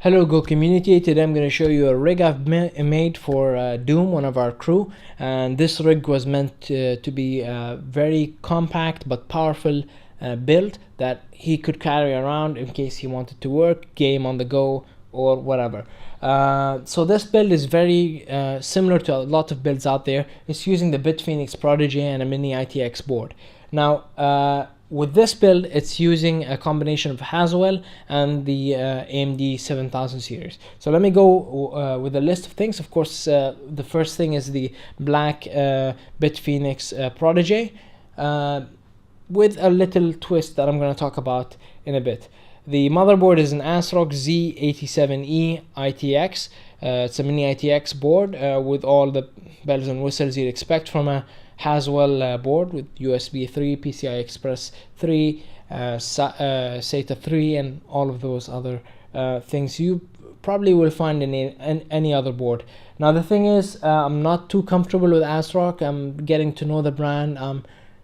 Hello Go community, today I'm going to show you a rig I've made for Doom, one of our crew, and this rig was meant to be a very compact but powerful build that he could carry around in case he wanted to work, game on the go, or whatever. So this build is very similar to a lot of builds out there. It's using the Bitphoenix Prodigy and a mini ITX board. Now with this build, it's using a combination of Haswell and the AMD 7000 series. So let me go with a list of things. Of course, the first thing is the black Bitphoenix Prodigy with a little twist that I'm going to talk about in a bit. The motherboard is an ASRock Z87E ITX. It's a mini ITX board with all the bells and whistles you'd expect from a Haswell board, with USB 3, PCI Express 3, SATA 3, and all of those other things you probably will find in any other board. Now the thing is, I'm not too comfortable with ASRock. I'm getting to know the brand. I'm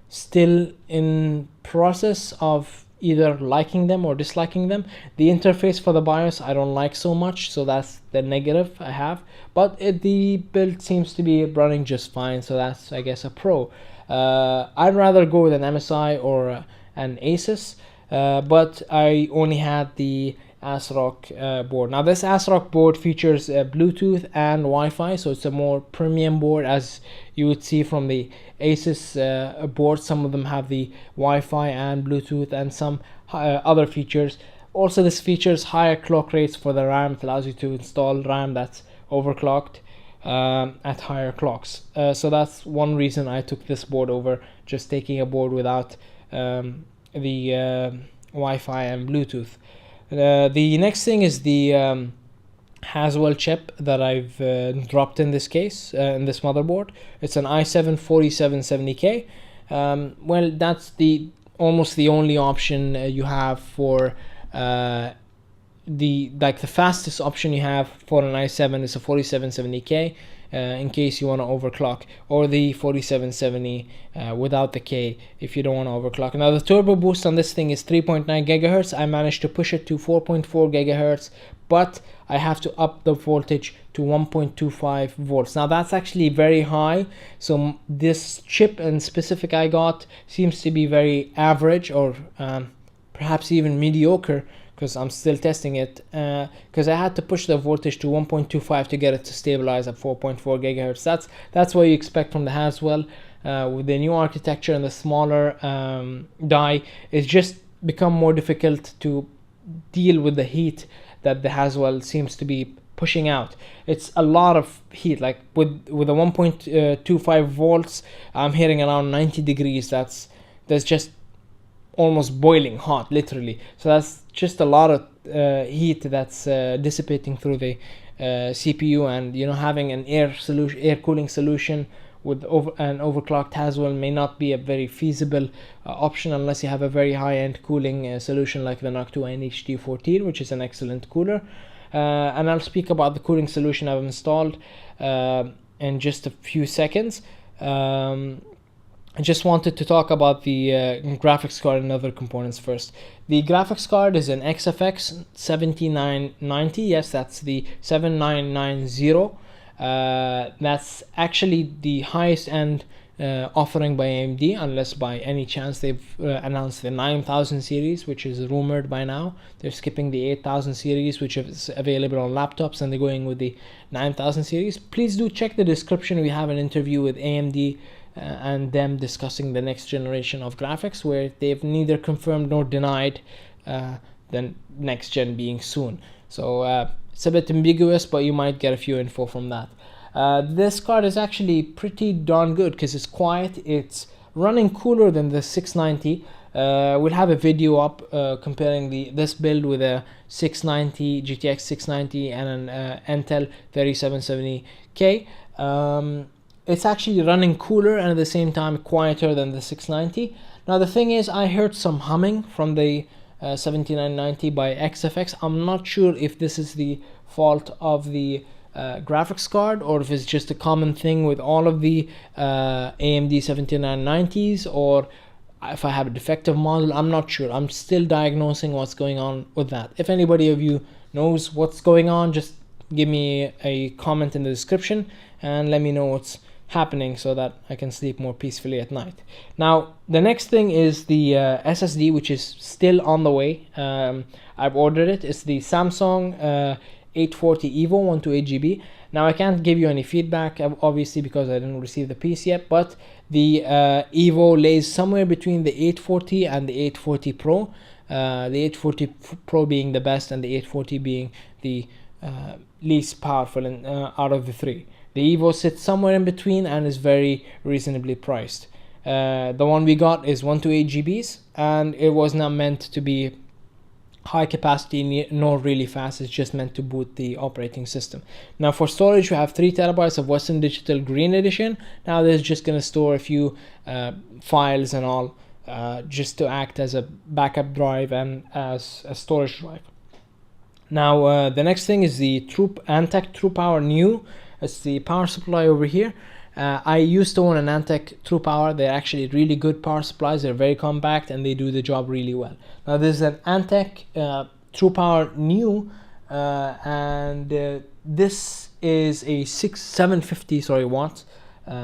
still in process of either liking them or disliking them. The interface for the BIOS I don't like so much, so that's the negative I have, but the build seems to be running just fine, so that's, I guess, a pro. I'd rather go with an MSI or an Asus, but I only had the ASRock board. Now this ASRock board features Bluetooth and Wi-Fi, so it's a more premium board, as you would see from the Asus board. Some of them have the Wi-Fi and Bluetooth and some other features. Also, this features higher clock rates for the RAM. It allows you to install RAM that's overclocked at higher clocks. So that's one reason I took this board over just taking a board without the Wi-Fi and Bluetooth. The next thing is the Haswell chip that I've dropped in this case, in this motherboard. It's an i7 4770K. Well, that's almost the only option you have for the fastest option you have for an i7 is a 4770K. In case you want to overclock, or the 4770 without the K if you don't want to overclock. Now the turbo boost on this thing is 3.9 gigahertz. I managed to push it to 4.4 gigahertz, but I have to up the voltage to 1.25 volts. Now that's actually very high, so this chip in specific I got seems to be very average, or perhaps even mediocre, because I'm still testing it, because I had to push the voltage to 1.25 to get it to stabilize at 4.4 gigahertz. That's what you expect from the Haswell. With the new architecture and the smaller die, it's just become more difficult to deal with the heat that the Haswell seems to be pushing out. It's a lot of heat. Like with a 1.25 volts, I'm hitting around 90 degrees. That's just almost boiling hot, literally. So that's just a lot of heat that's dissipating through the CPU, and having an air cooling solution with an overclocked Haswell may not be a very feasible option unless you have a very high-end cooling solution like the Noctua NHD14, which is an excellent cooler. And I'll speak about the cooling solution I've installed in just a few seconds. I just wanted to talk about the graphics card and other components first. The graphics card is an XFX 7990. Yes, that's the 7990. That's actually the highest end offering by AMD, unless by any chance they've announced the 9000 series, which is rumored by now. They're skipping the 8000 series, which is available on laptops, and they're going with the 9000 series. Please do check the description. We have an interview with AMD and them discussing the next generation of graphics, where they've neither confirmed nor denied the next gen being soon. So it's a bit ambiguous, but you might get a few info from that. This card is actually pretty darn good because it's quiet. It's running cooler than the 690. We'll have a video up comparing this build with a 690 GTX 690 and an Intel 3770K. It's actually running cooler and at the same time quieter than the 690. Now the thing is, I heard some humming from the 7990 by XFX. I'm not sure if this is the fault of the graphics card, or if it's just a common thing with all of the AMD 7990s, or if I have a defective model. I'm not sure. I'm still diagnosing what's going on with that. If anybody of you knows what's going on, just give me a comment in the description and let me know what's happening so that I can sleep more peacefully at night. Now the next thing is the SSD, which is still on the way. I've ordered it. It's the Samsung 840 EVO 128GB. Now I can't give you any feedback obviously because I didn't receive the piece yet, but the EVO lays somewhere between the 840 and the 840 Pro. The 840 Pro being the best and the 840 being the least powerful out of the three. The EVO sits somewhere in between and is very reasonably priced. The one we got is 128GBs, and it was not meant to be high capacity nor really fast. It's just meant to boot the operating system. Now for storage, we have 3TB of Western Digital Green Edition. Now this is just going to store a few files and all, just to act as a backup drive and as a storage drive. Now the next thing is the Antec TruePower New. It's the power supply over here. I used to own an Antec TruePower. They're actually really good power supplies. They're very compact and they do the job really well. Now there's an Antec TruePower New, and this is a 750 watts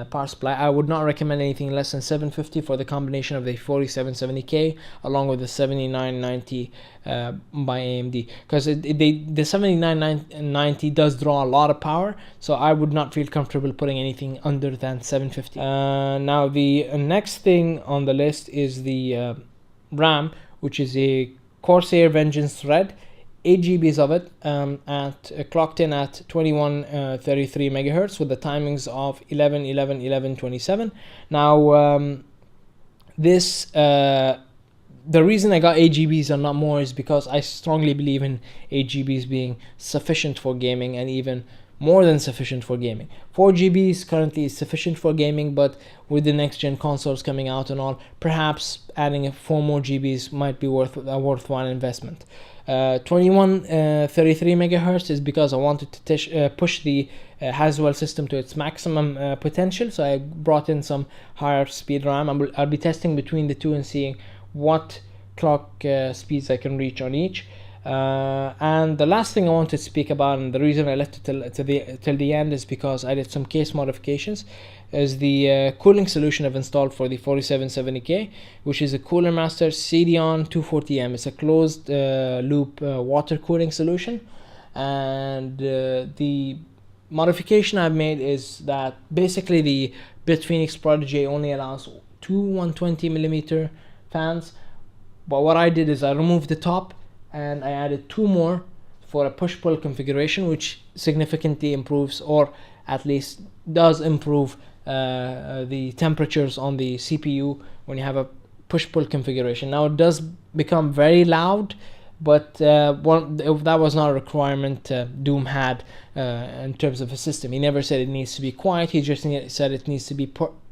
power supply. I would not recommend anything less than 750 for the combination of the 4770K along with the 7990 by AMD, because the 7990 does draw a lot of power, so I would not feel comfortable putting anything under than 750. Now the next thing on the list is the RAM, which is a Corsair Vengeance Thread, 8GBs of it, clocked in at 2133 megahertz with the timings of 11 11 11 27. Now this the reason I got 8GBs and not more is because I strongly believe in 8GBs being sufficient for gaming, and even more than sufficient for gaming. 4GBs currently is sufficient for gaming, but with the next gen consoles coming out and all, perhaps adding 4 more GBs might be a worthwhile investment. 2133 megahertz is because I wanted to push the Haswell system to its maximum potential, so I brought in some higher speed RAM. I'll be testing between the two and seeing what clock speeds I can reach on each. And the last thing I want to speak about, and the reason I left it till the end, is because I did some case modifications, is the cooling solution I've installed for the 4770K, which is a Cooler Master CDON 240M. It's a closed loop water cooling solution, and the modification I've made is that basically the BitPhoenix Prodigy only allows 2 120mm fans, but what I did is I removed the top and I added 2 more for a push-pull configuration, which significantly improves, or at least does improve, the temperatures on the CPU when you have a push-pull configuration. Now it does become very loud, but that was not a requirement Doom had in terms of a system. He never said it needs to be quiet, he just said it needs to be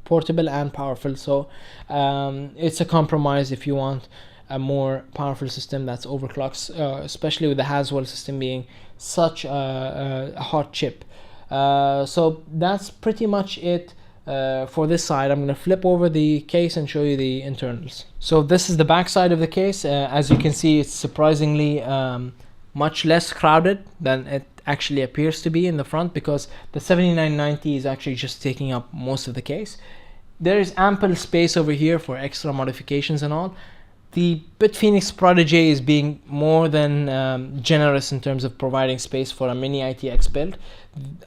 portable and powerful. So it's a compromise if you want a more powerful system that's overclocks, especially with the Haswell system being such a hot chip. So that's pretty much it for this side. I'm going to flip over the case and show you the internals. So this is the back side of the case. As you can see, it's surprisingly much less crowded than it actually appears to be in the front, because the 7990 is actually just taking up most of the case. There is ample space over here for extra modifications and all. The BitPhoenix Prodigy is being more than generous in terms of providing space for a mini ITX build.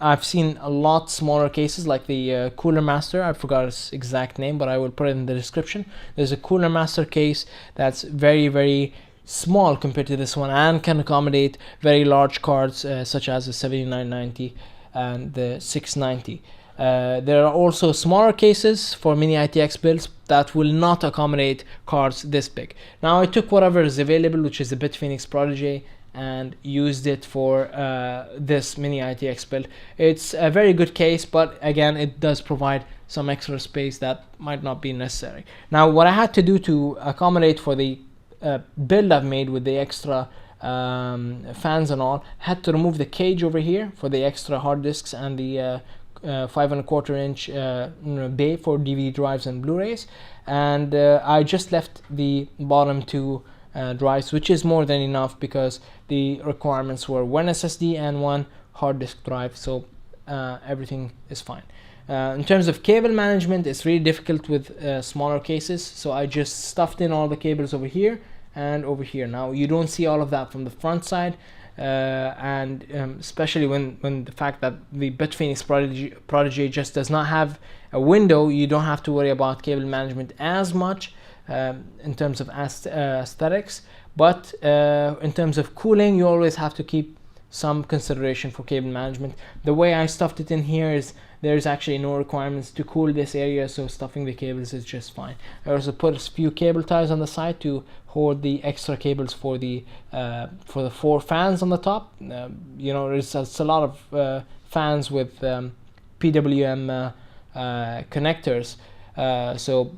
I've seen a lot smaller cases like the Cooler Master. I forgot its exact name, but I will put it in the description. There's a Cooler Master case that's very, very small compared to this one and can accommodate very large cards such as the 7990 and the 690. There are also smaller cases for mini ITX builds that will not accommodate cards this big. Now I took whatever is available, which is the BitPhoenix Prodigy, and used it for this mini ITX build. It's a very good case, but again, it does provide some extra space that might not be necessary. Now what I had to do to accommodate for the build I've made with the extra fans and all, had to remove the cage over here for the extra hard disks and the 5.25-inch bay for DVD drives and Blu-rays, and I just left the bottom two drives, which is more than enough because the requirements were one SSD and one hard disk drive, so everything is fine. In terms of cable management, it's really difficult with smaller cases, so I just stuffed in all the cables over here and over here. Now you don't see all of that from the front side, and especially when the fact that the Bitfinex Prodigy just does not have a window, you don't have to worry about cable management as much in terms of aesthetics, but in terms of cooling, you always have to keep some consideration for cable management. The way I stuffed it in here is there's actually no requirements to cool this area, so stuffing the cables is just fine. I also put a few cable ties on the side to hold the extra cables for the 4 fans on the top. You know, it's a lot of fans with PWM connectors, so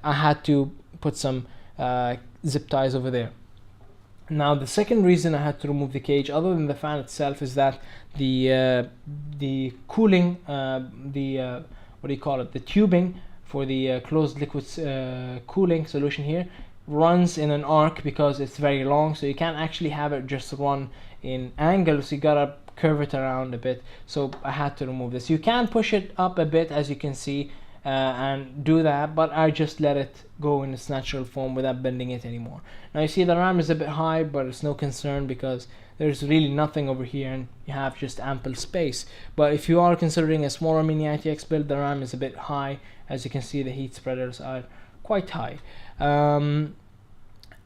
I had to put some zip ties over there. Now the second reason I had to remove the cage, other than the fan itself, is that the cooling, what do you call it, the tubing for the closed liquid cooling solution here runs in an arc because it's very long, so you can't actually have it just run in angles, so you gotta curve it around a bit. So I had to remove this. You can push it up a bit, as you can see, and do that, but I just let it go in its natural form without bending it anymore. Now you see the RAM is a bit high, but it's no concern because there's really nothing over here and you have just ample space. But if you are considering a smaller mini ITX build, the RAM is a bit high. As you can see, the heat spreaders are quite high. And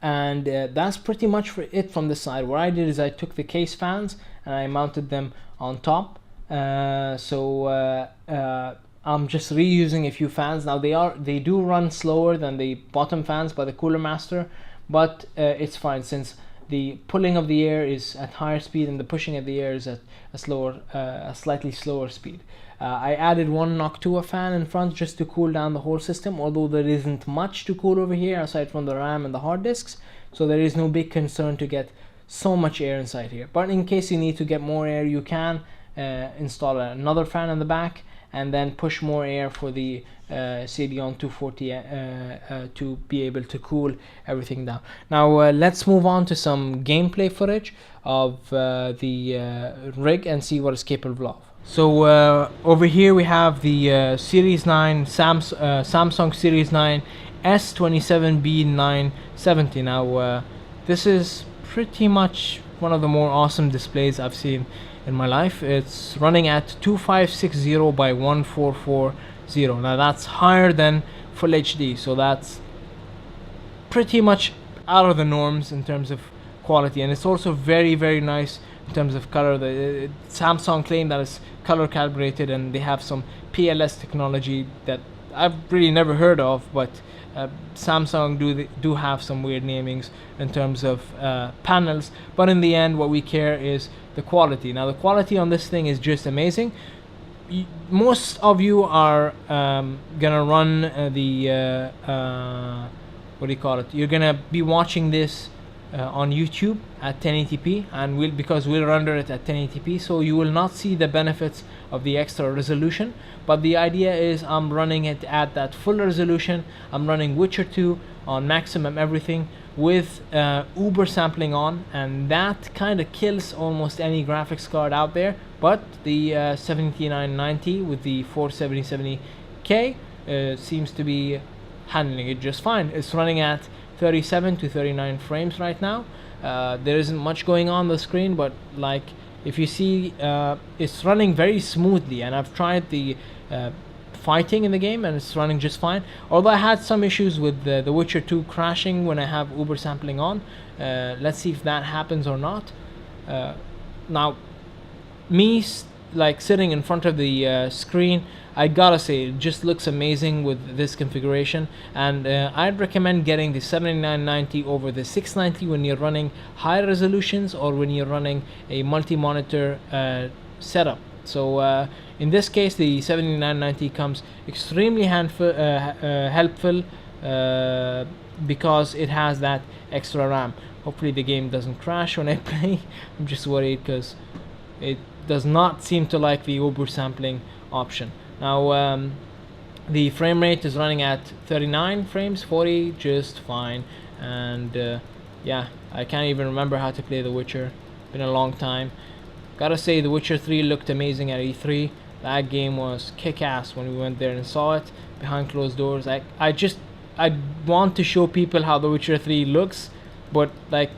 that's pretty much for it from this side. What I did is I took the case fans and I mounted them on top. I'm just reusing a few fans. Now they do run slower than the bottom fans by the Cooler Master, but it's fine since the pulling of the air is at higher speed and the pushing of the air is at a slightly slower speed. I added one Noctua fan in front just to cool down the whole system, although there isn't much to cool over here aside from the RAM and the hard disks, so there is no big concern to get so much air inside here. But in case you need to get more air, you can install another fan in the back and then push more air for the Radeon 240 to be able to cool everything down. Now let's move on to some gameplay footage of the rig and see what it's capable of. So over here we have the Series 9 Samsung Series 9 S27B970. Now this is pretty much one of the more awesome displays I've seen in my life. It's running at 2560 by 1440. Now that's higher than Full HD, so that's pretty much out of the norms in terms of quality, and it's also very, very nice in terms of color. The Samsung claim that it's color calibrated, and they have some PLS technology that I've really never heard of, but Samsung do have some weird namings in terms of panels. But in the end, what we care is the quality. Now the quality on this thing is just amazing. Most of you are gonna run what do you call it? You're gonna be watching this on YouTube at 1080p, and because we'll render it at 1080p, so you will not see the benefits of the extra resolution. But the idea is I'm running it at that full resolution. I'm running Witcher 2 on maximum everything with uber sampling on, and that kind of kills almost any graphics card out there. But the 7990 with the 47070K seems to be handling it just fine. It's running at 37 to 39 frames right now. There isn't much going on the screen, but like if you see, it's running very smoothly, and I've tried the fighting in the game and it's running just fine, although I had some issues with the Witcher 2 crashing when I have uber sampling on. Let's see if that happens or not. Now me like sitting in front of the screen, I gotta say it just looks amazing with this configuration, and I'd recommend getting the 7990 over the 690 when you're running high resolutions or when you're running a multi-monitor setup. So in this case, the 7990 comes extremely helpful because it has that extra RAM. Hopefully the game doesn't crash when I play. I'm just worried because it does not seem to like the uber sampling option. Now the frame rate is running at 39 frames, 40 just fine, and yeah, I can't even remember how to play The Witcher. Been a long time. Gotta say, The Witcher 3 looked amazing at E3. That game was kick-ass when we went there and saw it behind closed doors. I want to show people how The Witcher 3 looks, but like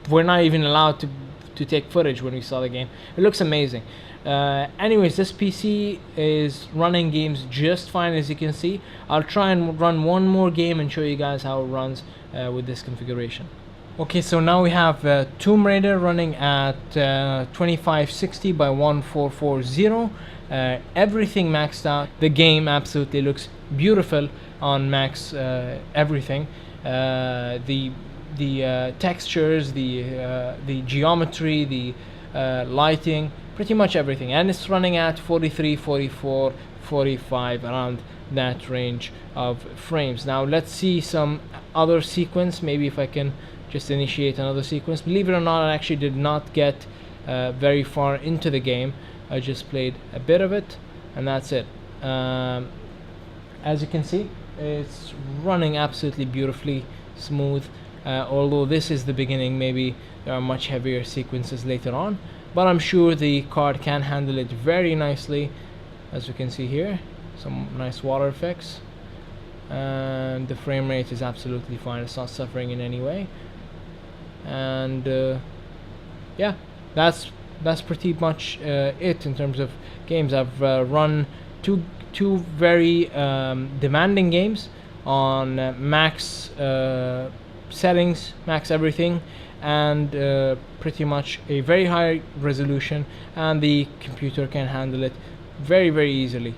we're not even allowed to take footage when we saw the game. It looks amazing. Anyways, this PC is running games just fine, as you can see. I'll try and run one more game and show you guys how it runs with this configuration. Okay, so now we have Tomb Raider running at 2560 by 1440. Everything maxed out. The game absolutely looks beautiful on max everything. The textures, the geometry, the lighting, pretty much everything, and it's running at 43, 44, 45, around that range of frames. Now let's see some other sequence. Maybe if I can just initiate another sequence. Believe it or not, I actually did not get very far into the game. I just played a bit of it, and that's it. As you can see, it's running absolutely beautifully smooth. Although this is the beginning, maybe there are much heavier sequences later on, but I'm sure the card can handle it very nicely. As you can see here, some nice water effects, and the frame rate is absolutely fine. It's not suffering in any way. And yeah, that's pretty much it in terms of games. I've run two very demanding games on max settings, max everything, and pretty much a very high resolution, and the computer can handle it very easily.